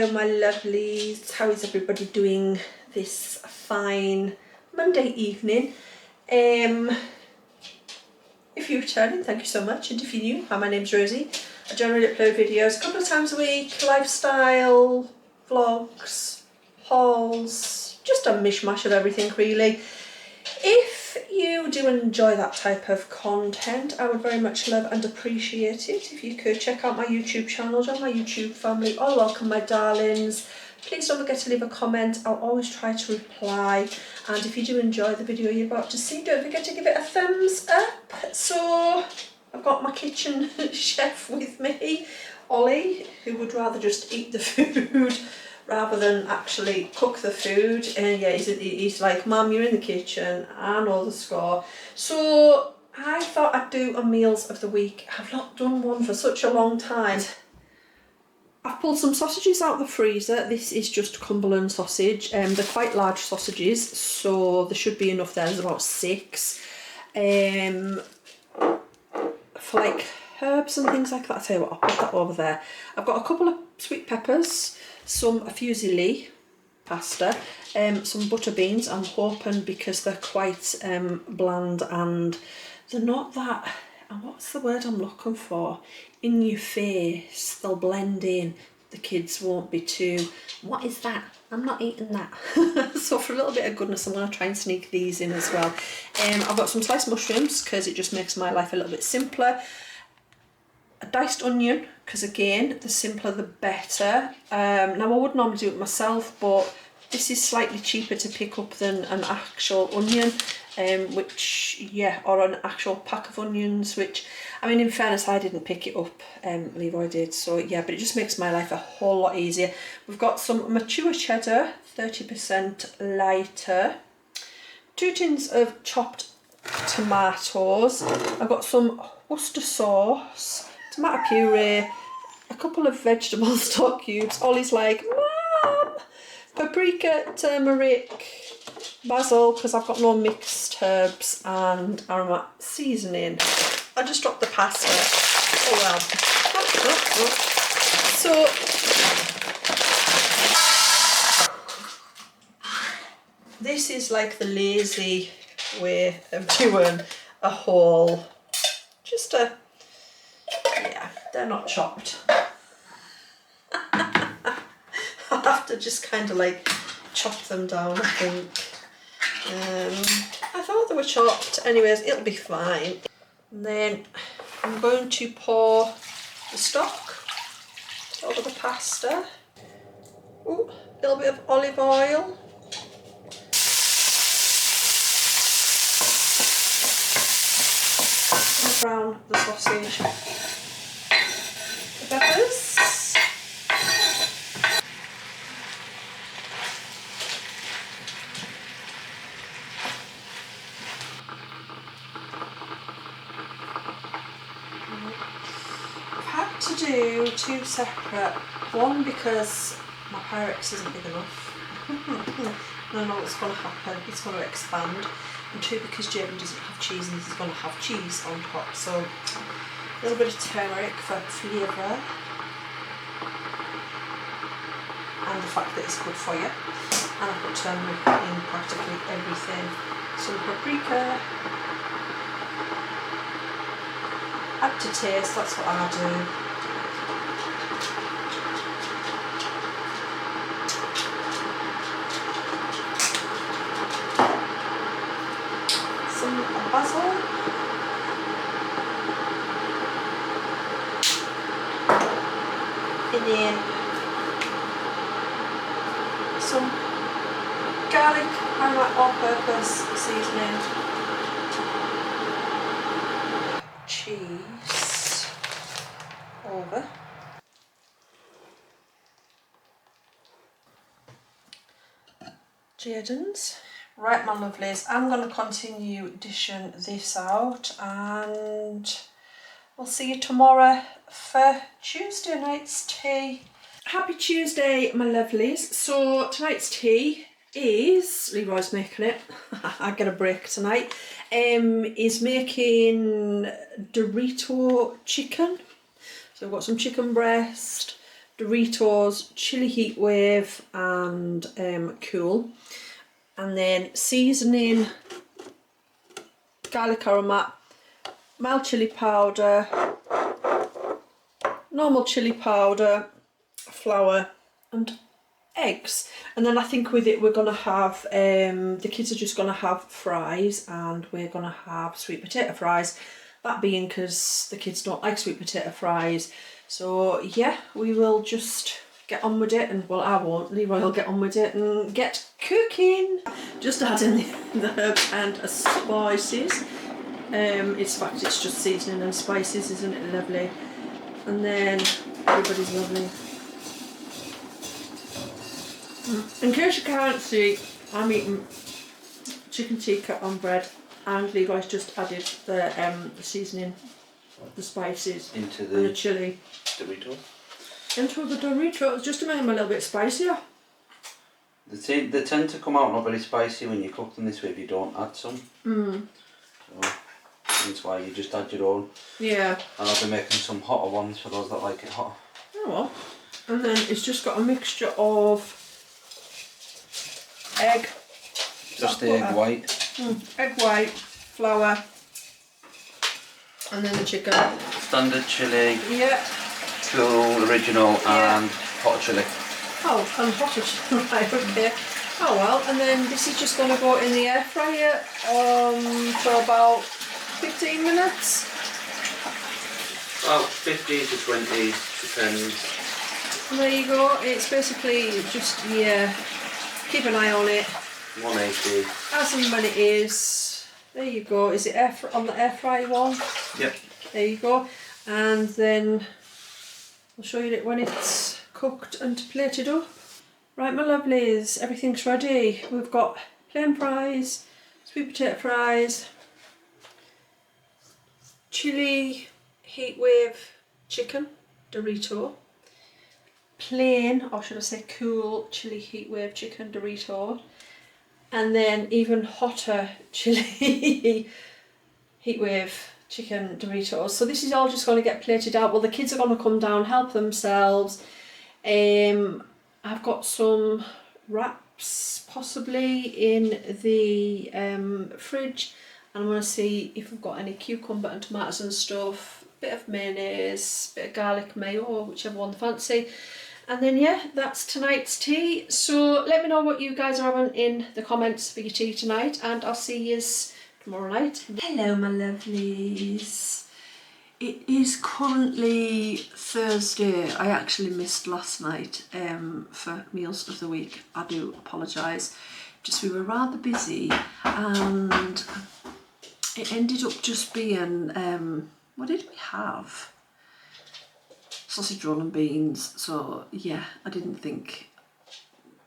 Hello my lovelies, how is everybody doing this fine Monday evening? If you're returning, thank you so much, and if you're new, hi, my name's Rosie. I generally upload videos a couple of times a week, lifestyle, vlogs, hauls, just a mishmash of everything really. If you do enjoy that type of content, I would very much love and appreciate it if you could check out my YouTube channel, join my YouTube family. All welcome my darlings. Please don't forget to leave a comment, I'll always try to reply. And if you do enjoy the video you're about to see, don't forget to give it a thumbs up. So I've got my kitchen chef with me, Ollie, who would rather just eat the food rather than actually cook the food. And yeah, he's like, Mum, you're in the kitchen, I know the score. So I thought I'd do a meals of the week. I've not done one for such a long time. I've pulled some sausages out of the freezer. This is just Cumberland sausage. They're quite large sausages, so there should be enough there. There's about 6. For like herbs and things like that, I'll tell you what, I'll put that over there. I've got a couple of sweet peppers, a fusilli pasta, some butter beans. I'm hoping because they're quite bland and they're not that, what's the word I'm looking for, in your face, they'll blend in. The kids won't be too, what is that? I'm not eating that. So for a little bit of goodness, I'm going to try and sneak these in as well. I've got some sliced mushrooms because it just makes my life a little bit simpler. A diced onion, because again, the simpler the better. Now I would normally do it myself, but this is slightly cheaper to pick up than an actual onion, or an actual pack of onions, which, I mean, in fairness, I didn't pick it up, Leroy did, so yeah, but it just makes my life a whole lot easier. We've got some mature cheddar, 30% lighter, 2 tins of chopped tomatoes. I've got some Worcester sauce, tomato puree, a couple of vegetable stock cubes. Ollie's like, Mum, paprika, turmeric, basil, because I've got no mixed herbs, and aromat seasoning. I just dropped the pasta. Oh well. So this is like the lazy way of doing a haul. Just a, yeah, they're not chopped. I'll have to just kind of like chop them down, I think. I thought they were chopped. Anyways, it'll be fine. And then I'm going to pour the stock over the pasta. Ooh, a little bit of olive oil. And brown the sausage. The peppers. To do 2 separate, one because my Pyrex isn't big enough. I don't know what's going to happen, it's going to expand, and 2 because Jabin doesn't have cheese and he's going to have cheese on top, so a little bit of turmeric for flavour and the fact that it's good for you, and I've got turmeric in practically everything. Some paprika, add to taste, that's what I do. Basil, and then some garlic and my all-purpose seasoning, cheese over, Jaden's. Right, my lovelies, I'm going to continue dishing this out, and we'll see you tomorrow for Tuesday night's tea. Happy Tuesday, my lovelies. So tonight's tea is, Leroy's making it, I get a break tonight, is making Dorito chicken. So I've got some chicken breast, Doritos, chili heat wave, and cool. And then seasoning, garlic aromat, mild chili powder, normal chili powder, flour, and eggs. And then I think with it we're gonna have the kids are just gonna have fries, and we're gonna have sweet potato fries, that being because the kids don't like sweet potato fries. So yeah, we will just get on with it, and well, I won't, Leroy will get on with it and get cooking. Just adding the herbs and spices. It's just seasoning and spices, isn't it lovely? And then everybody's lovely. In case you can't see, I'm eating chicken tikka on bread, and Leroy's just added the seasoning, the spices, into and the chilli. Dorito. Into the Doritos, just to make them a little bit spicier. They tend to come out not very spicy when you cook them this way if you don't add some. So that's why you just add your own. Yeah. And I'll be making some hotter ones for those that like it hot. Oh well. And then it's just got a mixture of egg. Just the egg white. Egg white, flour, and then the chicken. Standard chilli. Yeah. Cool, original, Yeah. and hot chilli. Oh, and hotter chicken, right, okay. Oh well, and then this is just going to go in the air fryer for about 15 minutes. About 15 to 20, depends. And there you go, it's basically just, yeah, keep an eye on it. 180. As and when it is. There you go, is it on the air fryer one? Yep. There you go. And then I'll show you it when it's cooked and plated up. Right, my lovelies, everything's ready. We've got plain fries, sweet potato fries, chili heat wave chicken, Dorito, plain, or should I say cool, chili heat wave chicken, Dorito, and then even hotter chili heat wave chicken Doritos. So this is all just going to get plated out. Well, the kids are going to come down, help themselves. I've got some wraps possibly in the fridge, and I'm going to see if we've got any cucumber and tomatoes and stuff, bit of mayonnaise, bit of garlic mayo, whichever one they fancy. And then yeah, that's tonight's tea. So let me know what you guys are having in the comments for your tea tonight, and I'll see you tomorrow night. Hello my lovelies. It is currently Thursday. I actually missed last night for meals of the week. I do apologise. Just we were rather busy, and it ended up just being, what did we have? Sausage roll and beans. So yeah, I didn't think,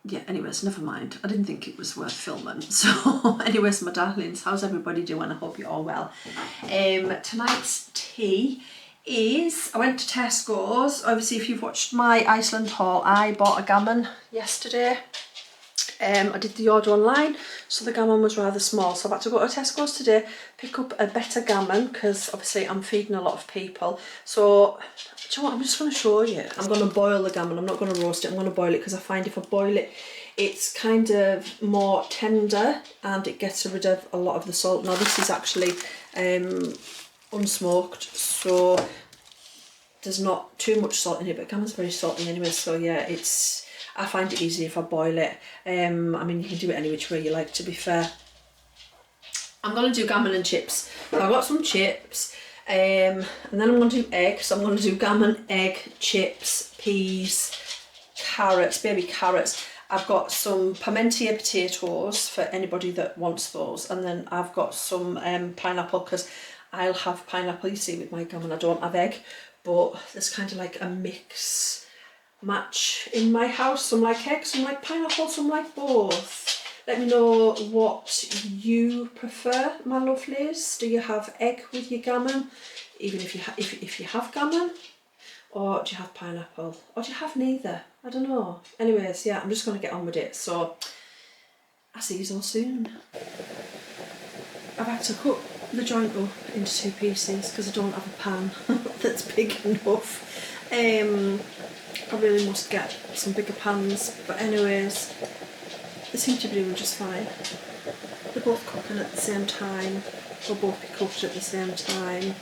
yeah, anyways, never mind. I didn't think it was worth filming. So anyways, my darlings, how's everybody doing? I hope you're all well. Tonight's tea is, I went to Tesco's. Obviously, if you've watched my Iceland haul, I bought a gammon yesterday. I did the order online, so the gammon was rather small, so I've had to go to Tesco's today, pick up a better gammon, because obviously I'm feeding a lot of people. So, do you know what, I'm just going to show you. I'm going to boil the gammon. I'm not going to roast it, I'm going to boil it, because I find if I boil it, it's kind of more tender, and it gets rid of a lot of the salt. Now this is actually unsmoked, so there's not too much salt in it, but gammon's very salty anyway, so yeah, I find it easy if I boil it. I mean, you can do it any which way you like, to be fair. I'm going to do gammon and chips. So I've got some chips, and then I'm going to do eggs. So I'm going to do gammon, egg, chips, peas, carrots, baby carrots. I've got some pimento potatoes for anybody that wants those. And then I've got some pineapple, because I'll have pineapple, you see, with my gammon. I don't have egg, but there's kind of like a mix match in my house. Some like egg, some like pineapple, some like both. Let me know what you prefer, my lovelies. Do you have egg with your gammon, even if you have gammon, or do you have pineapple, or do you have neither? I don't know. Anyways, yeah, I'm just going to get on with it. So I'll see you all soon. I've had to cook the joint up into 2 pieces because I don't have a pan that's big enough. I really must get some bigger pans, but anyways, they seem to be doing just fine. They're both cooking at the same time, they'll both be cooked at the same time,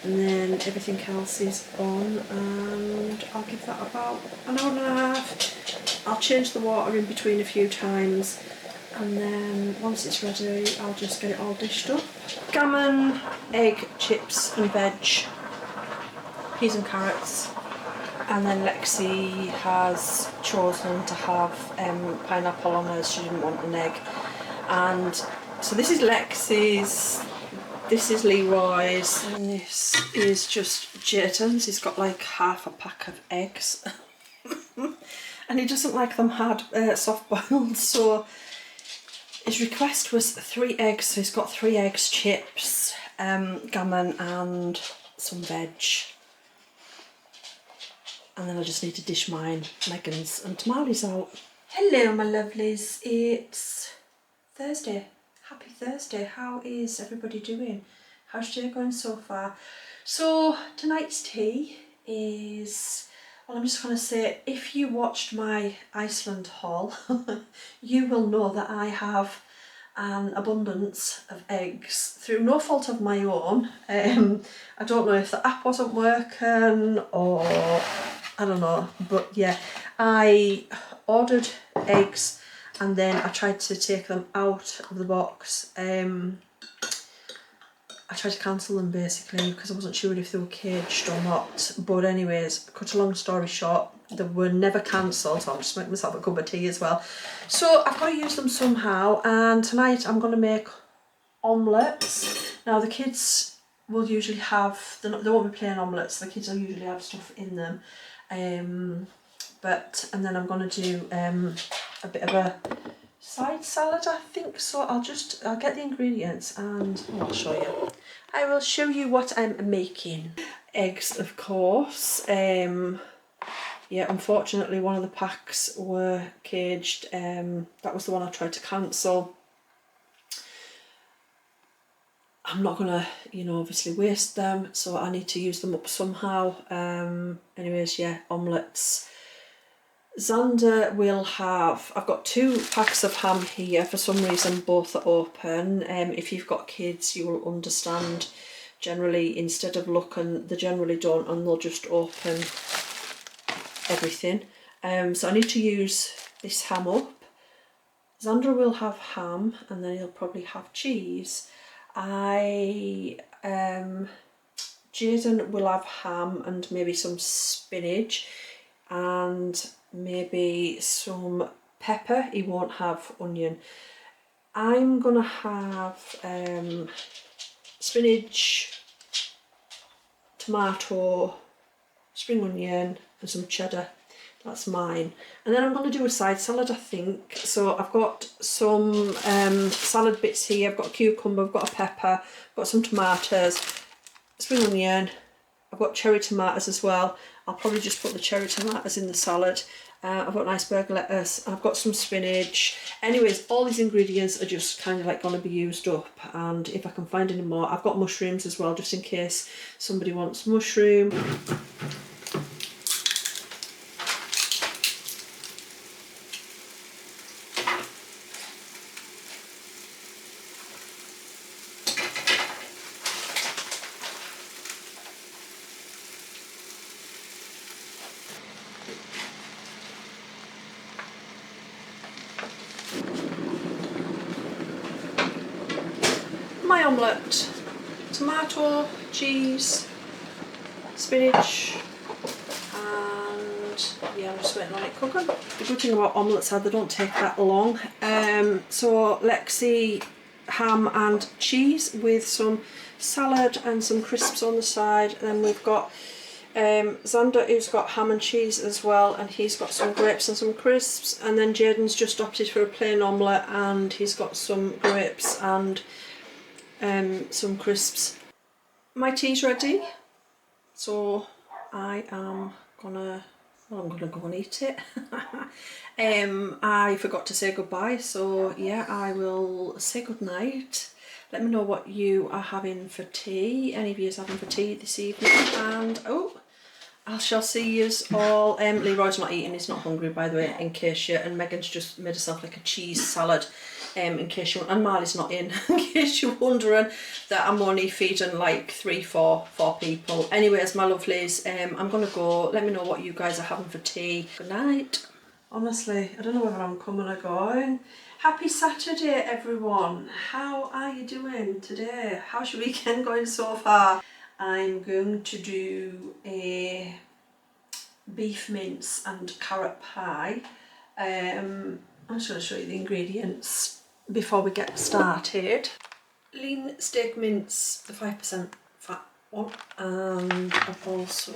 and then everything else is on, and I'll give that about an hour and a half. I'll change the water in between a few times, and then once it's ready I'll just get it all dished up. Gammon, egg, chips and veg, peas and carrots, and then Lexi has chosen to have pineapple on hers. She didn't want an egg. And so this is Lexi's, this is Leroy's, and this is just Jayden's. He's got like half a pack of eggs and he doesn't like them hard, soft boiled, so his request was 3 eggs, so he's got 3 eggs, chips, gammon and some veg. And then I just need to dish mine, Megan's and Tamale's out. Hello my lovelies, it's Thursday. Happy Thursday. How is everybody doing? How's your day going so far? So tonight's tea is, well, I'm just going to say, if you watched my Iceland haul, you will know that I have an abundance of eggs through no fault of my own. I don't know if the app wasn't working or I don't know, but yeah, I ordered eggs and then I tried to take them out of the box. I tried to cancel them basically because I wasn't sure if they were caged or not, but anyways, cut a long story short, they were never cancelled, so I'm just making myself a cup of tea as well. So I've got to use them somehow, and tonight I'm going to make omelettes. Now the kids will usually have, they won't be plain omelettes, the kids will usually have stuff in them. And then I'm going to do a bit of a side salad, I think, so I'll get the ingredients and I'll show you. I will show you what I'm making. Eggs, of course. Yeah, unfortunately one of the packs were caged. That was the one I tried to cancel. I'm not gonna, you know, obviously waste them, so I need to use them up somehow. Anyways, yeah, omelettes. Xander will have, I've got 2 packs of ham here. For some reason both are open. If you've got kids you will understand, generally instead of looking, they generally don't, and they'll just open everything. So I need to use this ham up. Xander will have ham and then he'll probably have cheese. Jayden will have ham and maybe some spinach and maybe some pepper. He won't have onion. I'm gonna have spinach, tomato, spring onion and some cheddar. That's mine. And then I'm going to do a side salad, I think. So I've got some salad bits here. I've got a cucumber, I've got a pepper, I've got some tomatoes, spring onion, I've got cherry tomatoes as well. I'll probably just put the cherry tomatoes in the salad. I've got iceberg lettuce, I've got some spinach. Anyways, all these ingredients are just kind of like going to be used up, and if I can find any more, I've got mushrooms as well, just in case somebody wants mushroom. My omelette, tomato, cheese, spinach, and yeah, I'm just waiting on it cooking. The good thing about omelettes is they don't take that long. So Lexi, ham and cheese with some salad and some crisps on the side. And then we've got Xander, who's got ham and cheese as well, and he's got some grapes and some crisps. And then Jayden's just opted for a plain omelette and he's got some grapes and some crisps. My tea's ready, so I am gonna, well, I'm gonna go and eat it. I forgot to say goodbye, so yeah, I will say goodnight. Let me know what you are having for tea. Any of you is having for tea this evening. And oh, I shall see you all. Leroy's not eating, he's not hungry by the way, in case you, and Megan's just made herself like a cheese salad, in case you, and Marley's not in case you're wondering that I'm only feeding like four people. Anyways, my lovelies, I'm gonna go. Let me know what you guys are having for tea. Good night. Honestly, I don't know whether I'm coming or going. Happy Saturday, everyone. How are you doing today? How's your weekend going so far? I'm going to do a beef mince and carrot pie. I'm just going to show you the ingredients before we get started. Lean steak mince, the 5% fat one, and I've also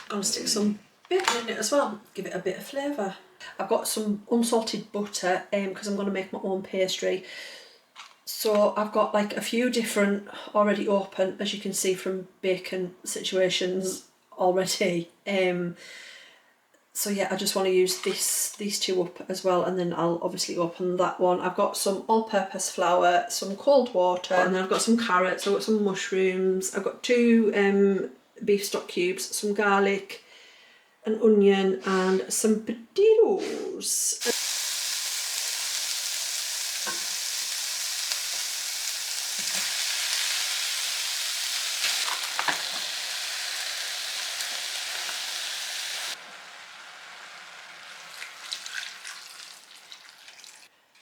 going to stick some bacon in it as well, give it a bit of flavour. I've got some unsalted butter because I'm going to make my own pastry. So I've got like a few different already open, as you can see from bacon situations already. So yeah, I just want to use these two up as well, and then I'll obviously open that one. I've got some all-purpose flour, some cold water, and then I've got some carrots, I've got some mushrooms, I've got 2 beef stock cubes, some garlic, an onion, and some potatoes.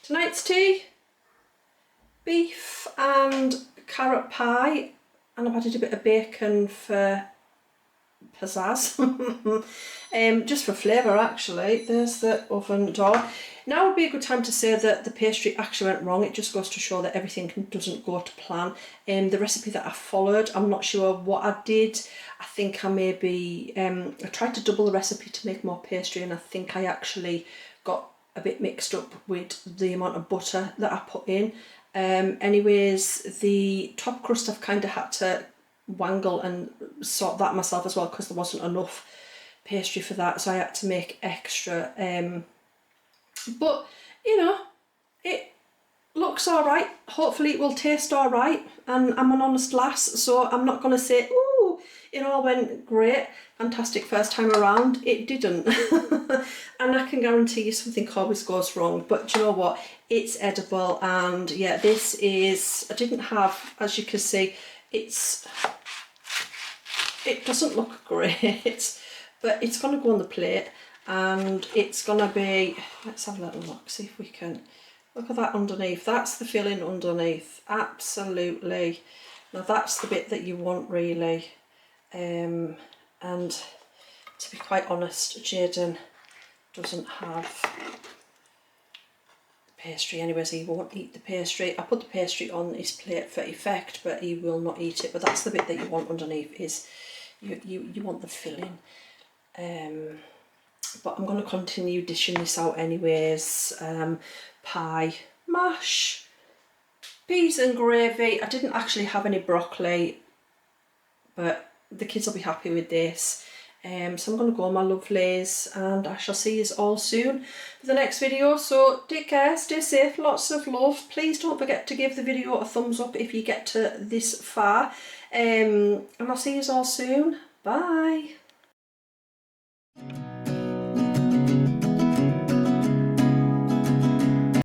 Tonight's tea, beef and carrot pie, and I've added a bit of bacon for pizzazz, just for flavour actually. There's the oven door. Now would be a good time to say that the pastry actually went wrong. It just goes to show that everything doesn't go to plan. The recipe that I followed, I'm not sure what I did. I think I maybe, I tried to double the recipe to make more pastry, and I think I actually got a bit mixed up with the amount of butter that I put in. Anyways, the top crust I've kind of had to wangle and sort that myself as well, because there wasn't enough pastry for that, so I had to make extra. But you know, it looks all right. Hopefully it will taste all right, and I'm an honest lass, so I'm not going to say, ooh, it all went great, fantastic first time around. It didn't. And I can guarantee you something always goes wrong, but you know what, it's edible. And yeah, this is, I didn't have, as you can see, it doesn't look great, but it's going to go on the plate, and it's going to be, let's have a little look, see if we can, look at that underneath, that's the filling underneath, absolutely. Now that's the bit that you want really, and to be quite honest, Jaden doesn't have pastry anyways, he won't eat the pastry. I put the pastry on his plate for effect, but he will not eat it. But that's the bit that you want underneath, is you want the filling. But I'm going to continue dishing this out anyways. Pie, mash, peas and gravy. I didn't actually have any broccoli, but the kids will be happy with this. So I'm going to go, my lovelies, and I shall see you all soon for the next video. So take care, stay safe, lots of love. Please don't forget to give the video a thumbs up if you get to this far. And I'll see you all soon. Bye.